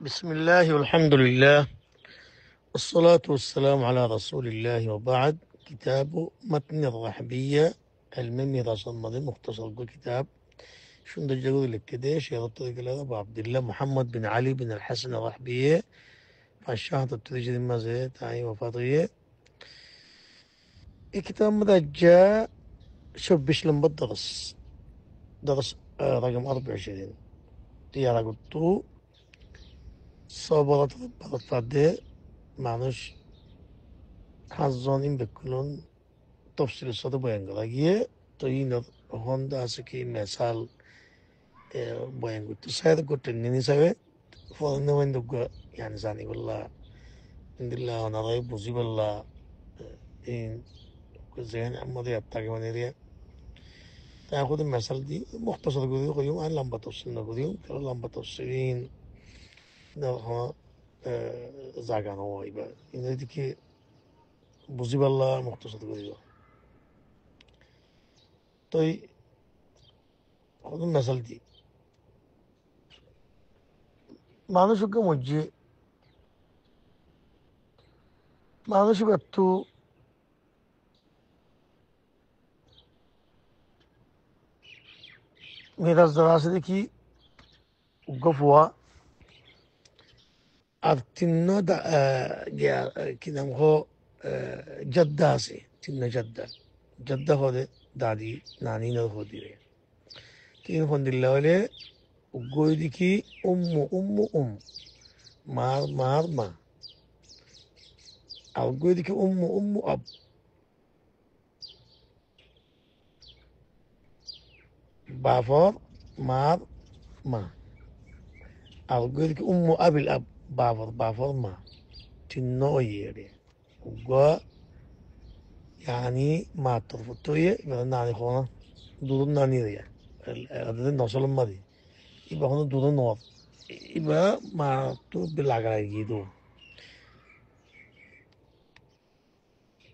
بسم الله والحمد لله والصلاة والسلام على رسول الله وبعد. كتاب متن الرحبية الممي راس الماضي مختصر كتاب شنو جاقول لك كده شيرت لك أبو عبد الله محمد بن علي بن الحسن الرحبية فالشهر الترجي ما زي تاعي وفاضية الكتاب ماذا جاء شوف بش لم درس رقم 24 يا رقم صبرت فادي معنوش حظون إن بكلون تفصيل الصدى بوين غلاقية توين هوندا سكي مثال بوين قلت سايد قلت إنني سوي فضلنا وين دقا يعني زاني والله عند الله أنا رأي بوزي بالله إن زين أما دي أتاقي من إريا تاخد المثال دي مختصر قديو قيوم أن لمبا تفصيلنا قديو كلا لمبا تفصيلين نوها زاقان هو إبا إن دي كي بوزي بالله مختصر قديو توي خد المثال دي মানুষ ওকে মজ্জে মানুষ একটু মেরাজ দ্বারা আছে দেখি গফুয়া আর তিন্ন কিনাম হো জদ্দা আছে তিন্ন জদ্দা হদে দাদি নানি নর হদিরে তিন ফন্দিল্লা হলে গই দেখি মার মা আর গই দেখি আব বাফর মার মা আর গই দেখি আবিল আব বাফর মা তিন্ন ওইরে يعني ما ترفضتوية يبقى نعني خونا دودن نعني ريا هذا نوصل الماضي يبقى هنا دودن نوض يبقى ما تو بالعقل يجيدو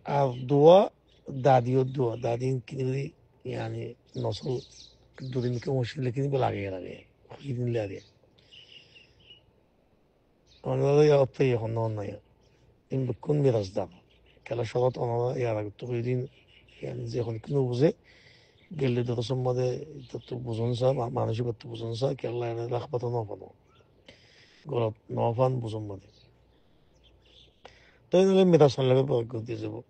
الدواء دادي يمكن يعني نوصل دودن يمكن مش لكن بالعقل يراجع يدين لا ريا أنا لا يعطيه هنا إن بكون مرصدام كلا شرط أنا يا راجل تقولين يعني زي هون كنوبزة قال لي درس ما ده تبوزونسا ما أنا شو بتبوزونسا كلا يعني لخبطة نوفانو قلت نوفان بوزون ما ده تاني لما تاسن لبي بقول ديزبو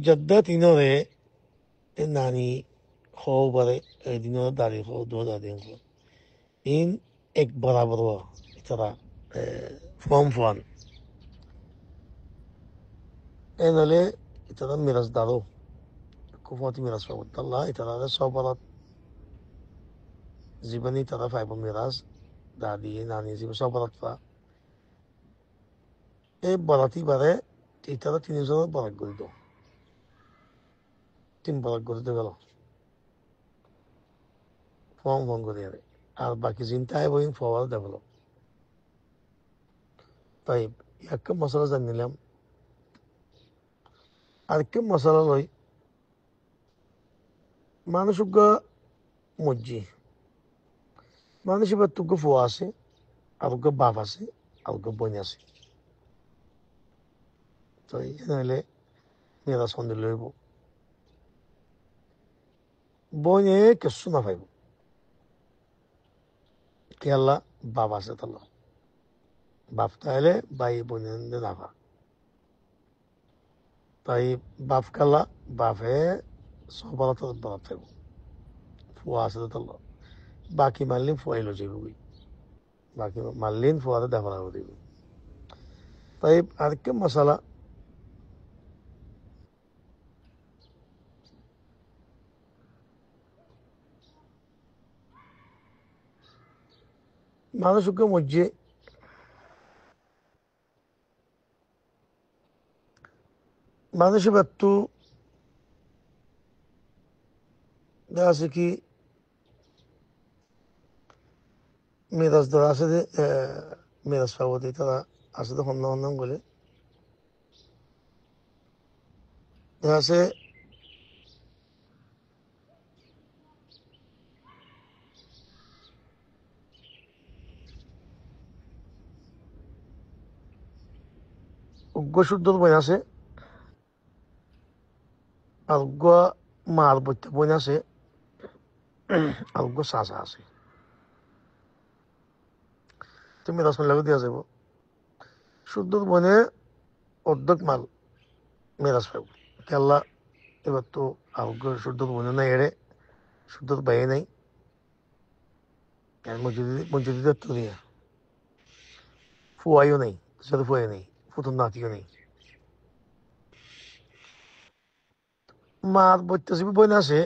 جدات إنه ده ناني خو بره دينو داري خو دو داري خو إن إك برابر هو ترى فون أنا ليه ترى ميراث دارو كوفاتي ميراث فوت الله ترى صبرت زبني ترى فايبر ميراث دادي ناني زي صبرت فا براتي بره ترى تنزل برا قلدو تيم برا قلدو غلو فون قلدو আর বাকি জিনটাই বইন ফরওয়ার্ড ডেভেলপ طيب يكم مسألة زن نلام আর كم مسألة لوي মানুষুগা মজ্জি মানুষ এবার তুগো ফুয়া আছে আর উগো বাপ আছে আর উগো বোন আছে তো এই হলে মেয়েরা সন্দেহ লইব বোনে কিছু না পাইব কে আল্লাহ বাপ আছে তাল্লাহ বাপ তাহলে ভাই বোনের না পা তাই বাপ কাল্লা বাপে সবার বাপ থাকবো ফুয়া আছে তাল্লাহ বাকি মারলিন ফুয়াইলো যাইবই বাকি মারলিন ফুয়াতে দেখা লাগবে দিব তাই আরেকটা মশালা মানুষকে মধ্যে মানুষের একটু দেখা আছে কি মেরাজ ধরা আছে মেরাজ পাবতে তারা আছে তো হন্যম বলে দেখা আছে উগ্র শুদ্ধ বই আছে আর উগ্র মার বইতে বই আছে আর উগ্র চাচা আছে তুমি 10 মিনিট লাগু দিয়া যাব শুদ্ধ বনে অর্ধেক মাল মেরাজ পাব কেল্লা এবার তো আউগ্র শুদ্ধ বনে নাই এড়ে শুদ্ধ বাইরে নাই মসজিদের তো নিয়ে ফুয়াইও নেই সাথে ফুয়াই নেই ফুতুন নাতিও নেই মার বইতেছি বই না আছে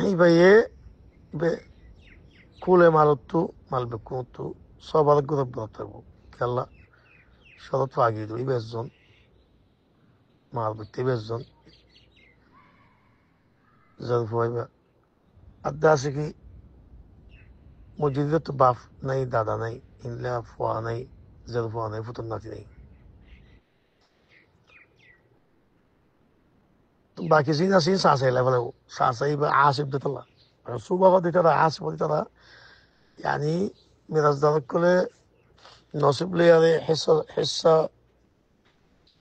এই ভাইয়ে কুলে মালত্তু মাল বেকুমত্তু সব আলাদা করে থাকবো কেল্লা সদত আগিয়ে দিই বেশজন মাল বইতে বেশজন যাদের ফুয়াইবা আড্ডা আছে কি মসজিদের তো বাপ নাই দাদা নাই ইনলা ফুয়া নাই যাদের ফুয়া নাই ফুতুন নাতি নাই باقي زين سين ساسة لفلو ساسة يبقى عاصب دتلا صوبة دي ترى عاصب دي ترى يعني من أصدار كل نصيب لي هذا حصة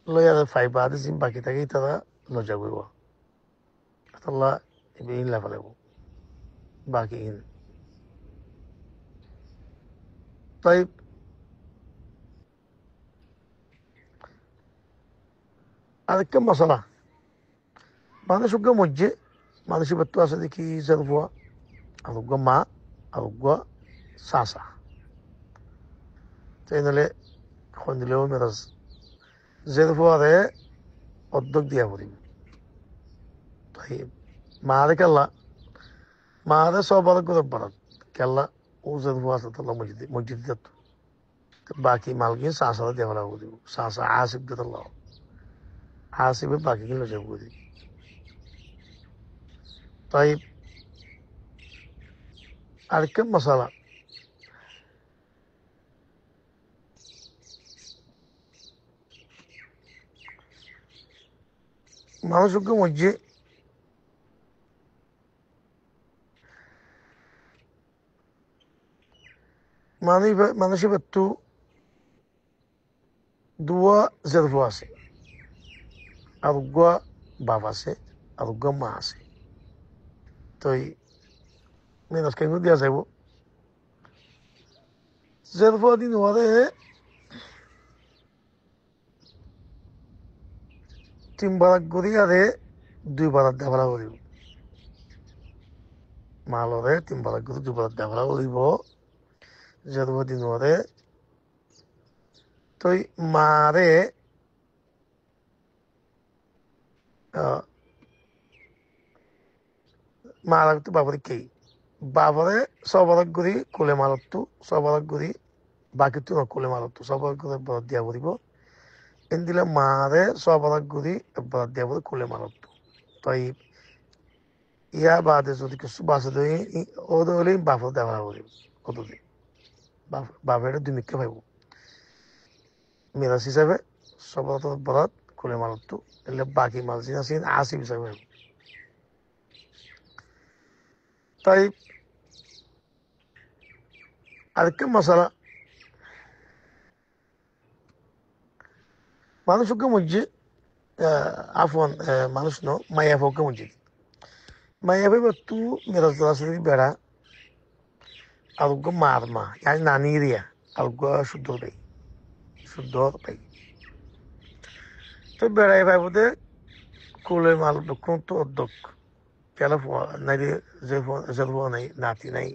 لي هذا فايبر هذا زين باقي تجي ترى نجاوبه الله يبين لفلو باقيين طيب هذا كم مسألة ما شو قام وجه ما شو بتواصل ذيك زرفوا أو قما أو قا ساسا تينله خندلو مرز زرفوا هذا অর্ধেক দিয়া পড়ি তাই মারে কেল্লা মারে সব আলাদা করে বাড়াত কেল্লা ওজের ফুয়াশা তাল্লা মসজিদ যেত বাকি মালকিন সাসারা দেওয়া দিব সাসা আসিফ দিতাল্লাহ আসিফে বাকি কিনলো যাব করি তাই আরেকটা মশালা মানুষকে মসজিদ মানুষের একটু দুয়া জেরফু আছে আরোগ্য বাপ আছে আরোগ্য মা আছে তো মেনাজ কেন দিয়া যাব জেরফু দিন হওয়ারে 3 বারাক করি আরে 2 বারাক দেওয়া করিব মালরে 3 বারাক করে 2 বারাক দেওয়া করিব জেরফু দিন হওয়ারে তো মারে মারা তো বাবার কে বাবারে সবার করি কোলে মারতো সবার করি বাকি তো না কোলে মারতো সবার করে বরাদ দিয়া পড়িব এন দিলে মারে সবার করি বরাদ দিয়া পড়ে কোলে মারতো তাই ইয়া বাদে যদি কিছু বাসে দেয় ওদের হলেই বাপর দেওয়া পড়িব কতদিন বাপের 2 মিথ্যে পাইব মেরাজ হিসাবে সবার বরাদ কোলে মারতো এলে বাকি মালসিন আসেন আসিফ হিসাবে তাই আরেকটা মশালা মানুষকে মসজিদ আফওয়ান মানুষ ন মাইয়া ফোকে মসজিদ মাইয়া ভাই তু মেরাজ দাসরি বেড়া আলুগ মার মা yani নানিরিয়া আলুগ শুদ্ধ পাই তো বেড়াই ভাই বোধে কোলে মাল কোন তো অধ্যক্ষ কেন নাই যে নাই নাতি নাই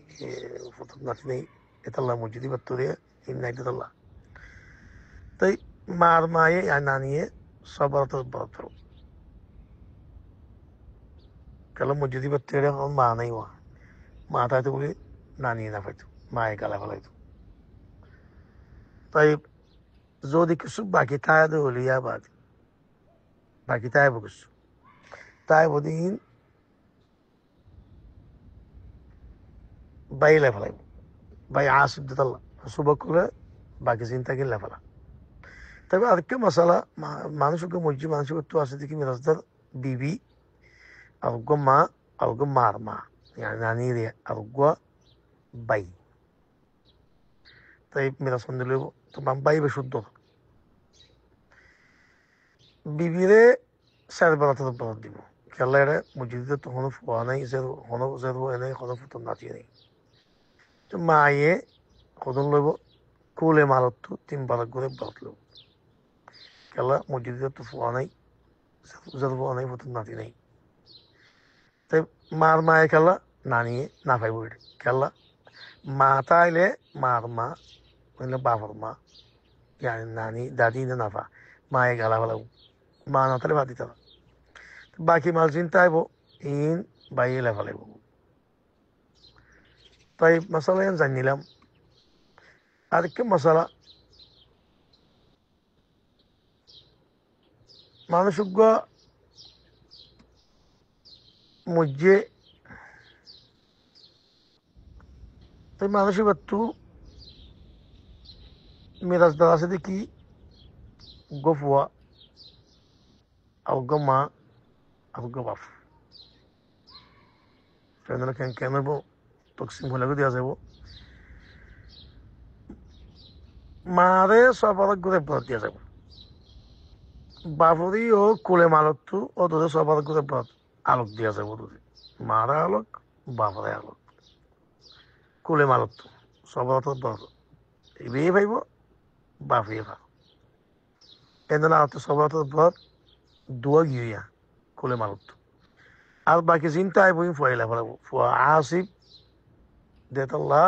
নাতি নাই এতাল্লা মসজিদি বাত্তরিয়া ইন নাই তাল্লা তাই মার মায়ে নানিয়ে সবার তো বড় কেন মসজিদি বাত্তরিয়া মা নাই মা তাইতো বলি নানিয়ে না পাইতো মায়ে গালা ফেলাইতো তাই যদি কিছু বাকি থাকে হলে ইয়া বাকি তাই কিছু তাই বদিন বাইলে ফেলাইব বাই আসিফ দিতাল্লা সুবক করে বাকি চিন্তা কিনলে ফেলা তবে আরেকটা মশালা মানুষকে মসজিদ মানুষকে তো আছে দেখি মিরাজদার বিবি আরোগ্য মা আরোগ্য মার মা নানির আরোগ্য বাই তাই মিরাজ দিলে তোমার বাই বে শুদ্ধ বিবিরে সাড়ে বারোটা বরাদ দিব খেলা এড়ে মসজিদে তখনও ফোয়া নাই হনো জেরবো এনে হনো ফুটন নাচি নেই তো মায়ে কদন লইব কুলে মারত তিন বারাক করে বরাদ লইব খেলা মসজিদে তো ফোয়া নাই জেরবো নাই ফুটন নাচি নেই তাই মার মায়ে খেলা না নিয়ে না পাইব এটা খেলা মা তাইলে মার মা হইলে বাবার মা yani নানি দাদি না নাফা মায়ে গালা ফেলাবো মা না তাহলে ভাত দিতে হবে বাকি মাল চিন্তা আইব ইন বাইয়ে লেফালাইব তাই মশলা জানি নিলাম আরেকটা মশলা মানুষজ্ঞ মজ্জে তাই মানুষের বাত্তু মেরাজ দ্বারা আছে দেখি গফুয়া আউগ মা আউগ বাপ সেখানে কেন তকসিম হলে দেওয়া যাব মারে সবার ঘুরে বরাদ দিয়া যাব বাপরি ও কোলে মালতু ও তোদের সবার ঘুরে বরাদ আলোক দিয়া যাব তোদের মারা আলোক বাপরে আলোক কোলে মালতু সবার বরাদ এবেই ভাইব বাপিয়ে ভাব এনে না সবার বরাদ দুয়া গিয়া কোলে মালতু আর বাকি চিন্তা আইব ফুয়াইলা ফেলাবো ফুয়া আসিফ দেতাল্লাহ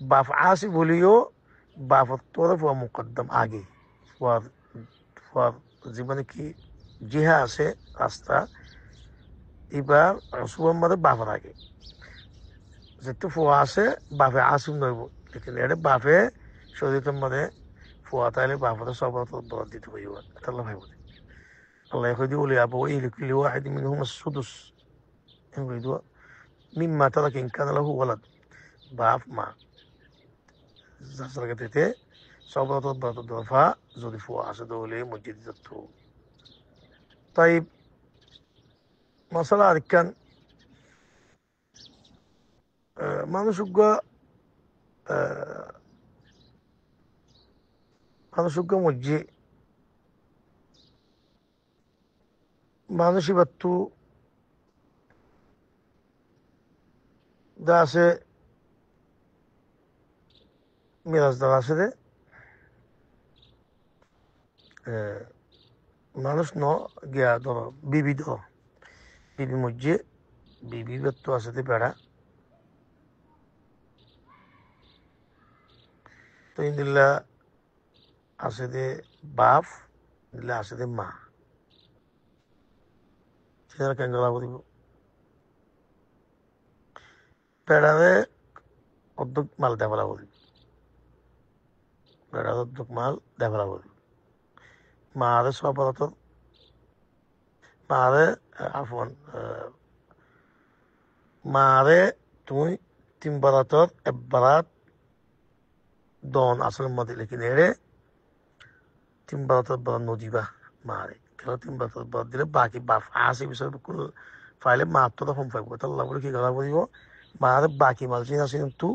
বাপ আসিফ হলিও বাপর তোরে ফুয়া মুকদ্দম আগে ফুয়ার ফুয়ার জীবনে কি জিহা আছে রাস্তা এবার রসুলের মধ্যে বাপের আগে যেহেতু ফুয়া আছে বাপে আসিফ নইব লেকিন এটা বাপে শরীরের মধ্যে ফুয়া তাইলে বাপের সব বরাদ দিতে হইব আল্লাহ ভাইব الله يخدي ولي أبويه لكل واحد منهما السدس يقول مما ترك إن كان له ولد বাপ মা জাসরাগাতে সবরত বরাত দফা যদি ফুয়া আছে দৌলে মসজিদ যত তাই মশলা আরেকখান মানুষজ্ঞ মসজি মানুষই বাত্তু দা আছে মিরাজ দেওয়া আছে রে মানুষ ন গিয়া ধরো বিবি ধর বিবি মসজি বিবি বাত্তু আছে বেড়া তো ইন্দিল্লা আছে দে বাপ দিল্লা আছে দে মা সেটা কেন গলা করিব পেড়ারে অর্ধেক মাল দেওয়া করিব পেড়ার অর্ধেক মাল দেওয়া করিব মারে সবরত মারে আফন মারে তুমি তিন বারাতর এক বারাত দন আসলের মধ্যে লেখি নেড়ে তিন বারাতর বরাত নদীবা মারে খেলা তিন বারাতর বরাত দিলে বাকি বাপ আসে বিষয় ফাইলে মাত্র তখন পাইব তাল্লা বলে কি গলা বলিব মারে বাকি মাল চিন আছে কিন্তু